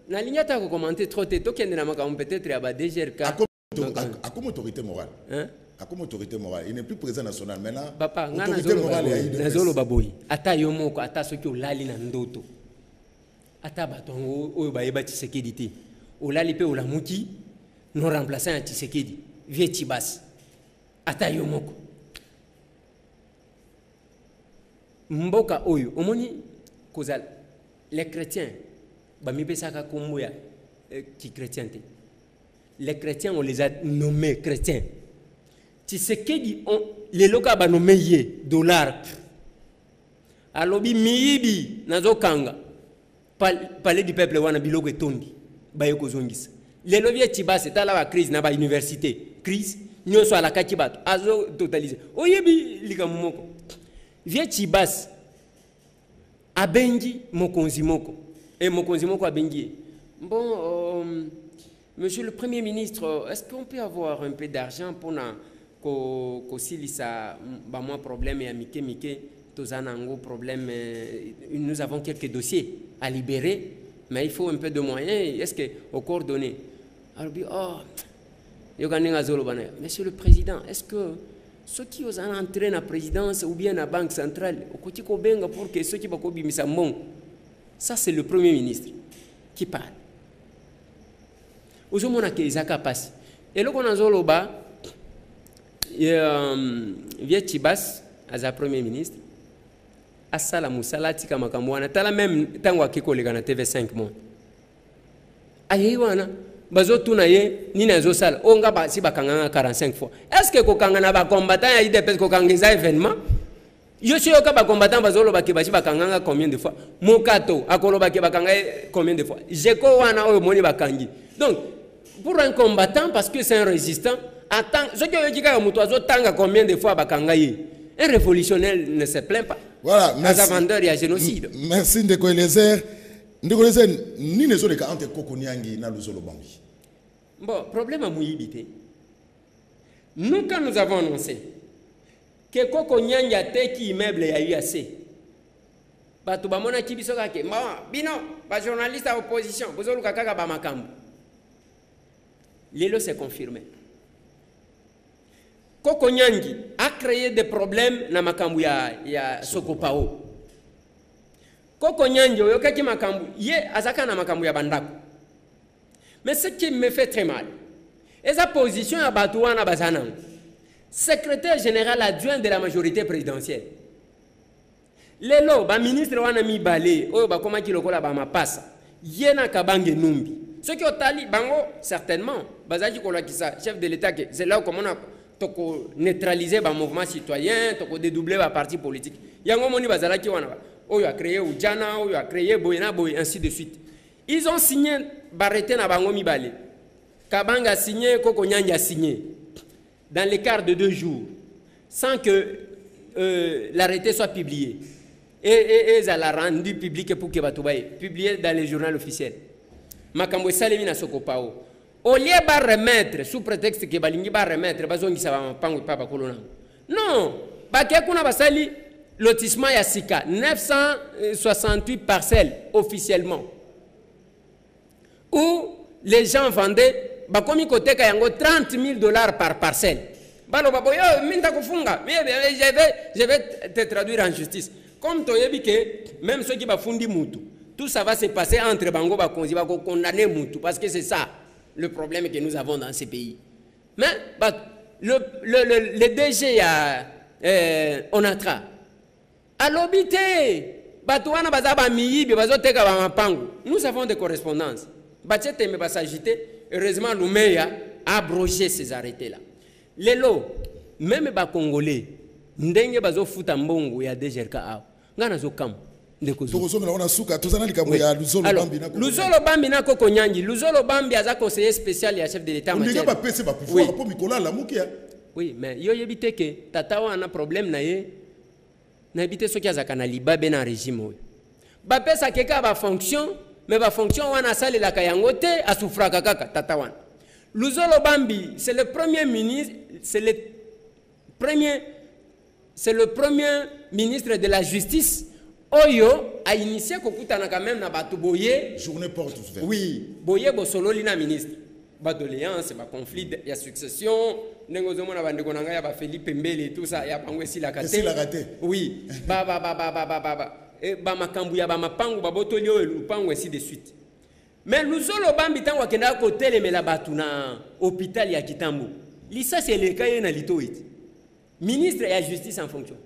na ligne ta ko commenter trop te to kende na makambo peut-être ya ba DGRK. À comme autorité morale. Hein? À comme autorité morale, il n'est plus président national maintenant. Papa, autorité morale ya UDPS. Nazolo baboyi. Ata yo moko ata soki olali na ndoto. Ata batongo oyo bayeba Tshisekedi te. Olali pe olamuki non remplaçant à Tshisekedi. Vie Chibas. Ata yo moko. Mboka oyo omoni kozal les chrétiens bamipesaka kombo ya ki chrétien te. Les chrétiens on les a nommés chrétiens. Tshisekedi on les loka ba nommé ye dollar. Alobi miibi nazokanga. Palais du peuple wana biloko etondi bayeko zongisa. Les loviers Chibas c'est la crise na ba université. Crise nyoso ala kakibato azo totaliser. Oyebi likamoko. Vie Chibas abengi mokonzi moko et mokonzi moko abengi. Bon monsieur le Premier ministre, est-ce qu'on peut avoir un peu d'argent pour na ko silisa ba moi problème et mike tozanango problème nous avons quelques dossiers à libérer mais il faut un peu de moyens est-ce que au coordonné alors monsieur le président est-ce que ceux qui osent entrer dans la présidence ou bien dans la banque centrale pour que ceux qui vont bimisa bon ça c'est le Premier ministre qui parle ozomona ke izaka passe et là qu'on a zoloba via Chibas as a Premier ministre asala musala tika makambo wana tala même tango akikolega na TV5 mois ayi wana bazotuna ye nini azosala onga basi bakanganga 45 fois est-ce que kokanga na ba combattant ya IDPS kokangeza événement yo si yoka ba combattant bazoloba ke basi bakanganga combien de fois mokato akoloba ke bakanga combien de fois jeko wana oyo moni bakangi donc pour un combattant parce que c'est un résistant attends ce que yo dika muto azotanga combien de fois bakanga ye un révolutionnaire ne se plaint pas. Voilà, merci. Vendeur, il y a génocide. Merci Ndeko Eliezer. Ndeko Eliezer, ni ne sont entre Koko Nyangi na Luzolo Bangi. Bon, problème à Mouyibité. Nous, quand nous avons annoncé que Koko Nyangi a teki immeuble à UAC, Bato Bamona Kibisoka ke, bino, ba journaliste à opposition, Bozolu Kakaka Bamakambu. L'élo s'est confirmé. Koko Nyangi a créé des problèmes na makambu ya Sokopao. Koko Nyangi oyokaki makambu ye azaka na makambu ya bandako. Mais ce qui me fait très mal, et sa position à Batouana Bazanan, secrétaire général adjoint de la majorité présidentielle. Lelo ba ministre wana mi balé oyo ba koma ki lokola ba mapasa yena kabange numbi. Ce qui otali bango certainement bazaki kolakisa chef de l'état que c'est là où comment on a toko neutraliser ba mouvement citoyen, toko dédoubler ba parti politique. Yango moni bazalaki wana ba oyo a créé Ujana, oyo a créé Boyena Boy ainsi de suite. Ils ont signé barreté na bango mibale. Kabanga a signé, Koko Nyangi a signé dans l'écart de 2 jours sans que l'arrêté soit publié. Et ça l'a rendu public pour que Batoubaye publié dans les journaux officiels. Makambo Salemi na Sokopao. Au lieu de remettre, sous prétexte que Balingi va remettre, Bazongi ça va pas papa kolona. Non, Bakekuna Basali, lotissement Yassika, 968 parcelles officiellement. Où les gens vendaient, Bakomi Kote Kayango, 30 000 $ par parcelle. Balo Baboyo, Minta Kufunga, je vais te traduire en justice. Comme Toyebi que même ceux qui va fundi Moutou, tout ça va se passer entre Bango Bakonzi, va condamner Moutou, parce que c'est ça le problème que nous avons dans ces pays. Mais le DG ya Onatra alobite batouana bazaba miyibi bazoteka ba mapangu. Nous avons des correspondances. Bachete me basagité, heureusement Lumeya a abrogé ces arrêtés là. Lelo même ba congolais ndenge bazofuta mbongo ya DGRK a ngana zokam ndeko zo. Tozomela ona suka tozana likambo ya Luzolo Bambi na Luzolo Bambi na Koko Nyangi. Luzolo Bambi aza conseiller spécial ya chef de l'état matière. On ba pese ba pouvoir pour Mikola la mukia. Oui, mais yo yebite ke tata wana problème na ye na yebite soki azaka na libabe na régime oyo. Ba pesa keka ba fonction, mais ba fonction wana sale la kayango te asufraka kaka tata wana. Luzolo Bambi, c'est le premier ministre, c'est le premier ministre de la justice. Oyo a initié kokutana quand même na batu boye journée porte ouverte. Oui, boye bosolo lina ministre. Ba doléance, ba conflit, il y a succession, nengozomo na bandeko nanga ya ba Philippe Mbele et tout ça, ya bango esi la kate. Oui, ba makambu ya ba mapangu ba botoli oyo lupango esi de suite. Mais Luzolo Bambi tango akenda ko telemela batu na hôpital ya Kitambo. Lisa c'est le cas na litoiti. Ministre ya justice en fonction.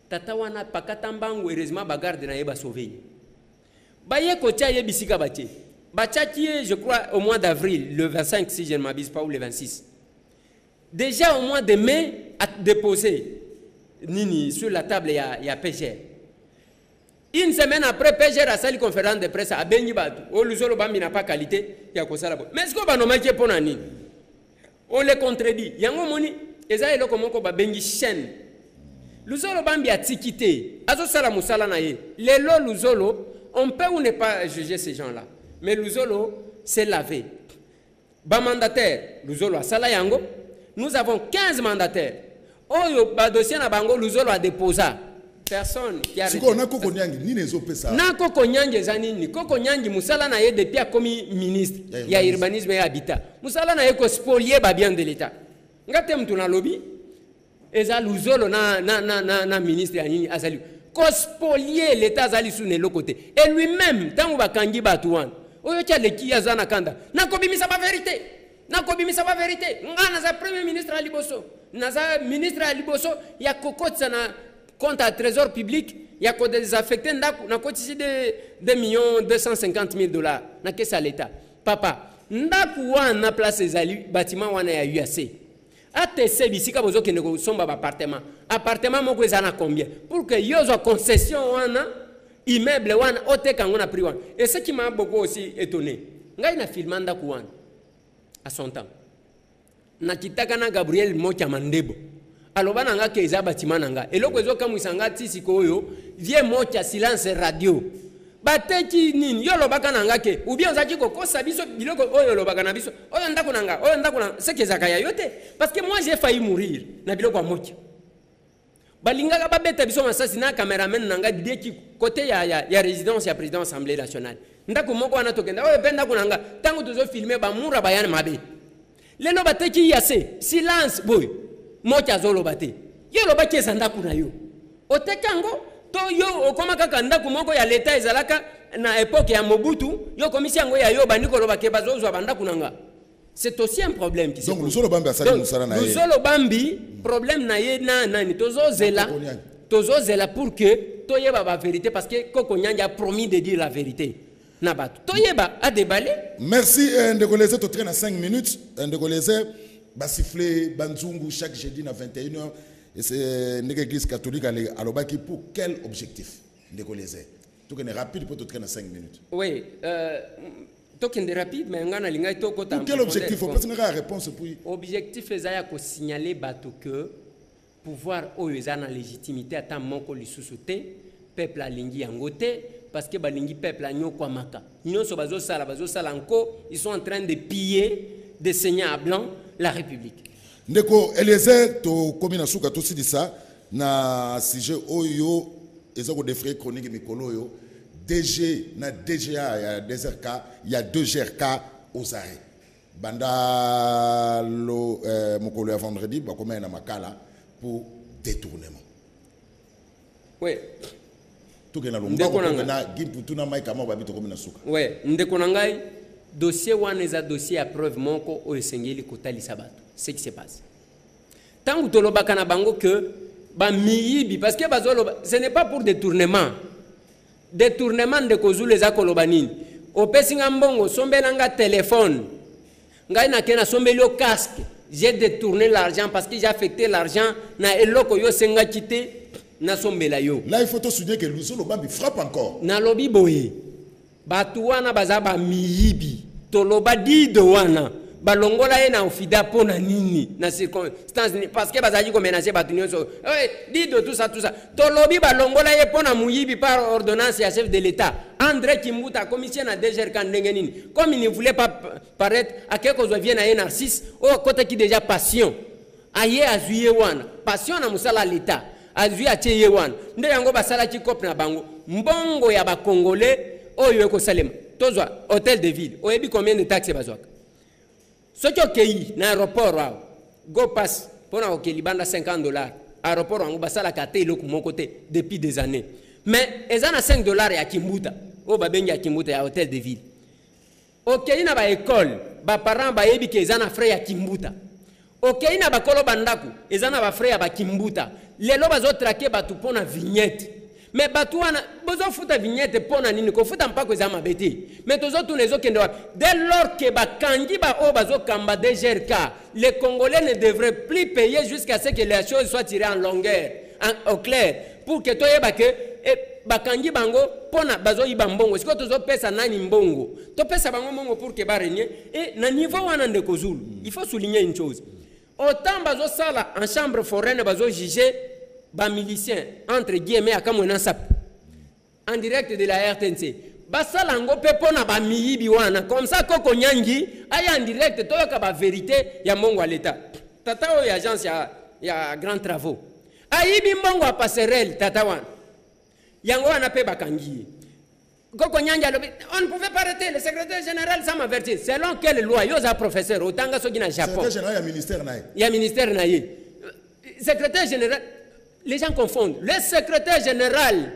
Tata wana pakatambango heureusement bagarde na yeba sauver. Baye ko tia yebisika batie. Bachaki, je crois, au mois d'avril, le 25, si je ne m'abuse pas, ou le 26. Déjà au mois de mai, a déposé Nini sur la table, il y a PGR. Une semaine après, PGR a sali conférence de presse à Benny Batou. Oh, Luzolo Bambi n'a pas qualité, il y a quoi ça là-bas. Mais est-ce qu'on va nommer qui est pour Nani? On les contredit. Il y a un moni, et ça, il y a comment qu'on va Benny chaîne. Luzolo Bambi a tikité. Azo sala musala na ye. Lelo Luzolo, on peut ou ne pas juger ces gens-là. Mais Luzolo s'est lavé. Ba mandataire, Luzolo a sala yango. Nous avons 15 mandataires. Oyo ba dossier na bango Luzolo a déposé. Personne qui a arrêté. Na Koko Nyangi ni nezo pesa. Na Koko Nyangi ezani ni Koko Nyangi musala na ye depuis a commis ministre ya urbanisme et habitat. Musala na ye ko spolier ba bien de l'état. Ngate mtu na lobby eza Luzolo na ministre ya nini azali. Ko spolier l'état azali sous ne côté. Et lui-même tango ba kangi batuan. Oyo tia leki azana kanda. Na kobimisa ba vérité. Na kobimisa ba vérité. Ngana za premier ministre Ali Bosso. Naza ministre Ali Bosso ya kokotsa na compte à trésor public, il y a désaffecté na kotisi de 2,250,000 $. Na kesa l'État. Papa, ndaku wana place ezali bâtiment wana ya UAC. ATC bisika bozo kende ko somba ba appartement. Appartement moko ezana combien? Pour que yozo concession wana immeuble wana oteka ngona prix wana. Et ce qui m'a beaucoup aussi étonné. Ngai na filmanda ku wana à son temps. Na kitaka na Gabriel Mocha Mandebo. Aloba nanga ke eza bâtiment nanga. Eloko ezo kamwisanga tisi koyo vie Mocha silence radio. Bateki nini yo lobaka nanga ke ou bien ozaki kokosa biso biloko oyo lobaka na biso oyo ndako nanga c'est que zakaya yote parce que moi j'ai failli mourir na biloko ya Mocha. Balingaka babeta biso masasi na cameraman nanga dideki côté ya résidence ya président assemblée nationale. Ndako moko wana tokenda oyo penda kunanga tango tozo filmer ba mura bayana mabe. Lelo bateki yase silence boy. Mocha zolo bate. Yo lobaki ezanda kuna yo. Otekango to yo okoma kaka ndako moko ya l'état ezalaka na époque ya Mobutu yo komisi yango ya yo bandiko lobake bazozwa banda kunanga. C'est aussi un problème qui se pose. Donc Luzolo Bambi asali musala na ye. Luzolo Bambi problème na ye na nani tozo zela pour que toyeba ba vérité parce que Koko Nyangi a promis de dire la vérité. Nabatu. Toyeba a déballé. Merci Ndegolese to traîne à 5 minutes. Ndegolese ba siffler Banzungu chaque jeudi à 21h et c'est l'église catholique à l'obaki pour quel objectif Ndegolese. Tout est rapide pour te traîner à 5 minutes. Oui, token de rapide mais ngana linga to ko quel objectif faut pas nga réponse pour objectif ezaya ko signaler bato que pouvoir oyo ezana légitimité ata moko lisusu te peuple alingi yango te parce que balingi peuple anyoko maka nyonso bazo sala nko ils sont en train de piller de saigner à blanc la République. Ndeko Eliezer to komina suka to sidisa na sujet oyo ezako de frais chronique mikolo yo DG na DGA ya DSRK ya 2 GRK aux arrêts. Banda lo mokolo ya vendredi ba komena na makala pour détournement. Oui. Tout que na lomba na gimputu na maika ma babito komina suka. Oui, ndeko nangai dossier wana eza dossier à preuve moko o esengeli kotalisa bato. Ce qui se passe. tant que toloba kana bango que ba miyibi parce que bazoloba ce n'est pas pour détournement de kozulu les akoloba nini opesi nga mbongo sombela nga téléphone ngai na kena sombeli au casque j'ai détourné l'argent parce que j'ai affecté l'argent na eloko yo senga kité na sombela yo. Là il faut te souvenir que Lusolo Bambi frappe encore. Na lobi boye batu wana baza ba miyibi toloba dido wana balongola ye na ofida pona nini na circonstance parce que bazali ko menacer batu nyonso dido tout ça tolobi balongola ye pona muyibi par ordonnance ya chef de l'état André Kimbuta commissaire na DGR kan ndenge nini comme il ne voulait pas paraître à quelque chose vient na ye narcisse au côté qui déjà passion aye azuye wana passion na musala l'état azuye atie wana nde yango basala ki cop na bango mbongo ya ba congolais oyo ko salema tozwa hôtel de ville oyebi combien de taxes bazwaka soki okei na aéroport wao go pass pona okeli banda $50 aéroport wango basalaka te eloko moko te depuis des années mais eza na $5 ya Kimbuta oyo babengi ya Kimbuta ya hôtel de ville okei na baécole baparent bayebi ke eza na frais ya Kimbuta okei na bakolo bandako eza na bafrais ya bakimbuta lelo bazotrake batu pona vignette mais batu wana bozo futa vignette pona nini ko futa mpako eza mabete mais tozo tunezo kende wapi dès lors que bakangi ba o bazo kamba DGRK les Congolais ne devraient plus payer jusqu'à ce que les choses soient tirées en longueur au clair pour que toyeba que bakangi bango pona bazo yiba mbongo siko tozo pesa nani mbongo to pesa bango mbongo pour que ba régner et na niveau wana ndeko Zulu il faut souligner une chose autant bazo sala en chambre foraine bazo juger ba miliciens entre guillemets akamwena sap en direct de la RTNC basala ngo pepo na ba miyibi wana comme ça koko nyangi aya en direct toyoka ba vérité ya mbongo à l'état tata o ya agence ya grand travaux ayibi mbongo a passerelle tata wana yango wana pe bakangi koko nyangi alobi on ne pouvait pas arrêter le secrétaire général sans m'avertir selon quelle loi yoza professeur otanga soki na Japon secrétaire général ya ministère na ye ya ministère na ye secrétaire général les gens confondent le secrétaire général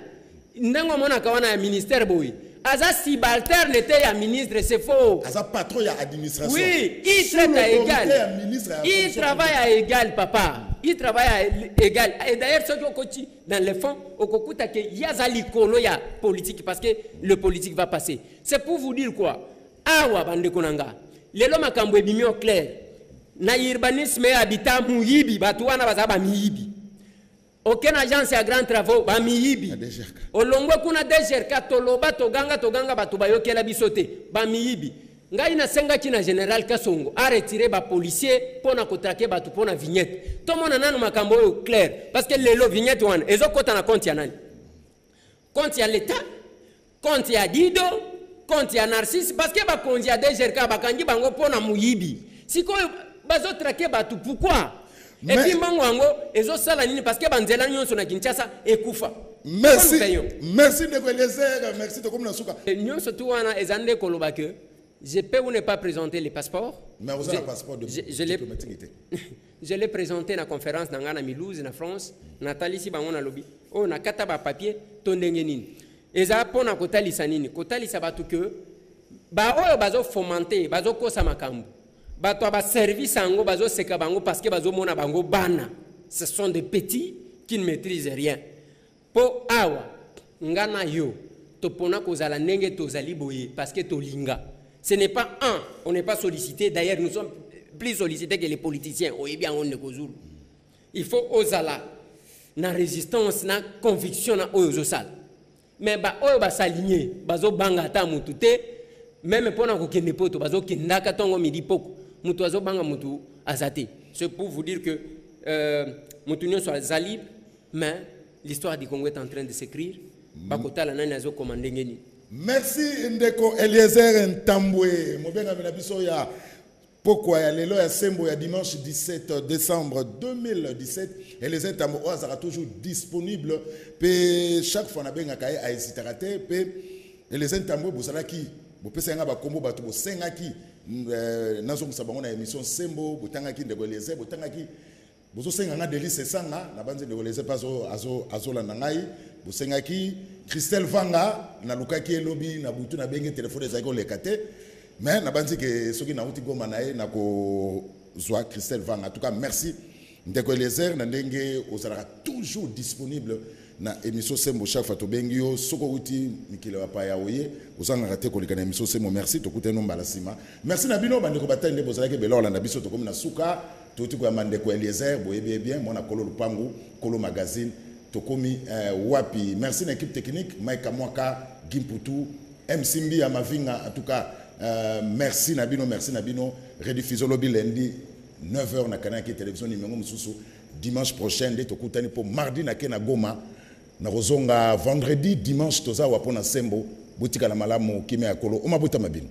ndengo mona kawana ya ministère boy aza subalterne était ya ministre c'est faux aza patron ya administration oui il traite à égal il travaille à égal papa il travaille à égal et d'ailleurs ce qui coach dans le fond okokuta ke yaza likolo ya politique parce que le politique va passer c'est pour vous dire quoi awa bande konanga lelo makambo ebimi au clair na urbanisme habitat muyibi batu wana baza ba miyibi aucune agence ya grand travaux ba miyibi olongwe kuna DGRK toloba toganga batu bayokela bisote ba miyibi ngai na senga kina général Kasongo a retiré ba policier pona kotrake batu pona vignette to mona nanu makambo yo clair parce que lelo vignette wana ezo kota na compte ya nani compte ya l'état compte ya Dido compte ya Narcisse parce que ba konzi ya DGRK bakangi bango pona muyibi siko bazo trake batu pourquoi et puis mbongo wango ezo sala nini parce que banzela nyonso na Kinshasa ekufa merci de Eliezer merci to comme na suka nyonso tu wana ezande koloba que je peux ou ne pas présenter les passeports mais vous avez un passeport de je l'ai présenté na conférence na ngana Milouze na France Nathalie si bango na lobby o na kata ba papier to ndenge nini eza pona kotalisa nini kotalisa batu que ba oyo bazo fomenter bazo kosa makambo bato ba service ango bazo seka bango parce que bazo mona bango bana ce sont des petits qui ne maîtrisent rien po awa ngana yo to pona kozala ndenge tozali boye parce que to linga ce n'est pas on n'est pas sollicité d'ailleurs nous sommes plus sollicités que les politiciens oyebi ango ne kozulu il faut ozala na résistance na conviction na oyo zosala mais ba oyo ba s'aligner bazo banga ta mutu te même pona ko kende poto bazo kendaka tongo midi poko mutu azo banga mutu azate c'est pour vous dire que mutu nyo soit zalib mais l'histoire du Congo est en train de s'écrire bakota la nani azo commander ngeni. Merci ndeko Eliezer Ntambwe mobenga na biso ya pokwa ya lelo ya sembo ya dimanche 17 décembre 2017 Eliezer Ntambwe sera toujours disponible pe chaque fois na benga kaye a hésiterate pe Eliezer Ntambwe bosalaki bopesa nga ba kombo bato bosengaki nazo musabango na émission sembo botangaki ndeko Eliezer botangaki bozo senga nga Delice Sanga na banze ndeko Eliezer pazo azola na ngai bosengaki Christelle Vanga na lukaki elobi na butu na benge téléphone ezaki olekate mais na banzi ke soki na uti goma na ye na ko zwa Christelle Vanga en tout cas merci ndeko Eliezer na ndenge ozalaka toujours disponible na émission Sembo chaque fois to bengio soko uti mikile wa paya oye ozanga raté kolika na émission Sembo. Merci to kuteno mbala sima. Merci na bino bandeko batande bozalaki belora na biso to komi na suka to ti ko mandeko Eliezer boyebi bien mona kolo lupangu kolo magazine to komi wapi. Merci na équipe technique Mike Mwaka Gimputu MC Mbi ya Mavinga en tout cas merci na bino rediffusion lobi lundi 9h na canal qui télévision numéro mususu dimanche prochain de tokutani pour mardi na kena Goma na rozonga vendredi dimanche toza wapona Sembo butika la malamu kimya kolo o mabuta mabino.